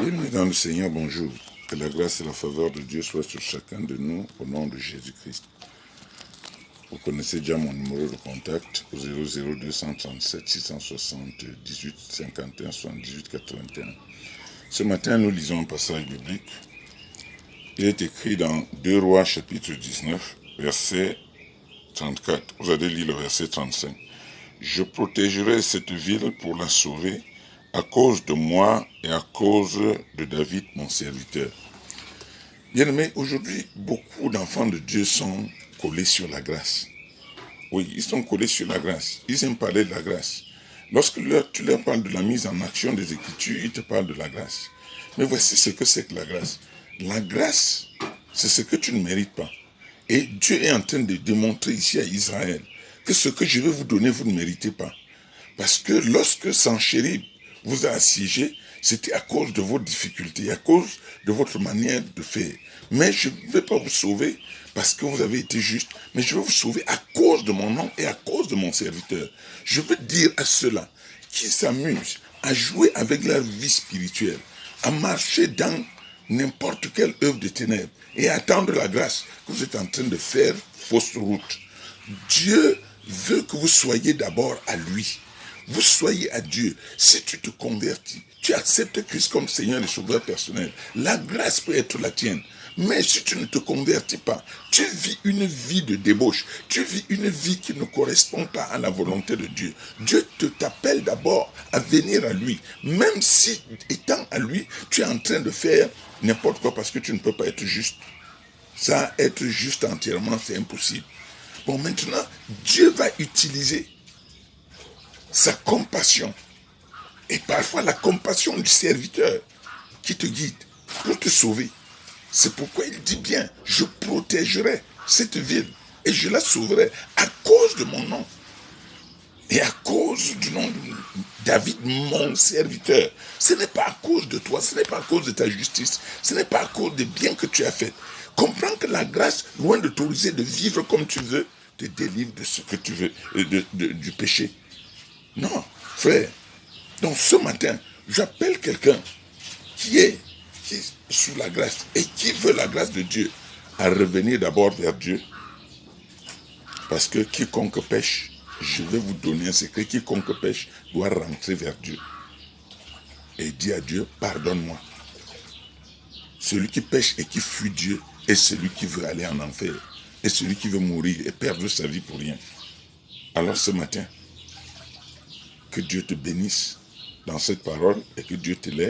Bienvenue dans le Seigneur, bonjour. Que la grâce et la faveur de Dieu soient sur chacun de nous au nom de Jésus-Christ. Vous connaissez déjà mon numéro de contact au 00237 678 51 78 81. Ce matin, nous lisons un passage biblique. Il est écrit dans 2 Rois chapitre 19, verset 34. Vous allez lire le verset 35. Je protégerai cette ville pour la sauver à cause de moi et à cause de David, mon serviteur. Bien-aimés, aujourd'hui, beaucoup d'enfants de Dieu sont collés sur la grâce. Oui, ils sont collés sur la grâce. Ils aiment parler de la grâce. Lorsque tu leur parles de la mise en action des Écritures, ils te parlent de la grâce. Mais voici ce que c'est que la grâce. La grâce, c'est ce que tu ne mérites pas. Et Dieu est en train de démontrer ici à Israël que ce que je vais vous donner, vous ne méritez pas. Parce que lorsque Sanchérib vous a assiégé, c'était à cause de vos difficultés, à cause de votre manière de faire. Mais je ne vais pas vous sauver parce que vous avez été juste, mais je vais vous sauver à cause de mon nom et à cause de mon serviteur. Je veux dire à ceux-là qui s'amusent à jouer avec leur vie spirituelle, à marcher dans n'importe quelle œuvre de ténèbres et à attendre la grâce que vous êtes en train de faire fausse route. Dieu veut que vous soyez d'abord à lui. Vous soyez à Dieu. Si tu te convertis, tu acceptes Christ comme Seigneur et Sauveur personnel, la grâce peut être la tienne. Mais si tu ne te convertis pas, tu vis une vie de débauche. Tu vis une vie qui ne correspond pas à la volonté de Dieu. Dieu t'appelle d'abord à venir à lui. Même si, étant à lui, tu es en train de faire n'importe quoi parce que tu ne peux pas être juste. Ça, être juste entièrement, c'est impossible. Bon, maintenant, Dieu va utiliser sa compassion, et parfois la compassion du serviteur qui te guide pour te sauver. C'est pourquoi il dit bien, je protégerai cette ville et je la sauverai à cause de mon nom et à cause du nom de David, mon serviteur. Ce n'est pas à cause de toi, ce n'est pas à cause de ta justice, ce n'est pas à cause des biens que tu as faits. Comprends que la grâce, loin de t'autoriser de vivre comme tu veux, te délivre de ce que tu veux, du péché. Non, frère. Donc ce matin, j'appelle quelqu'un qui est sous la grâce et qui veut la grâce de Dieu à revenir d'abord vers Dieu. Parce que quiconque pêche, je vais vous donner un secret, quiconque pêche doit rentrer vers Dieu. Et dire à Dieu, pardonne-moi. Celui qui pêche et qui fuit Dieu est celui qui veut aller en enfer. Et celui qui veut mourir et perdre sa vie pour rien. Alors ce matin, que Dieu te bénisse dans cette parole et que Dieu te lève.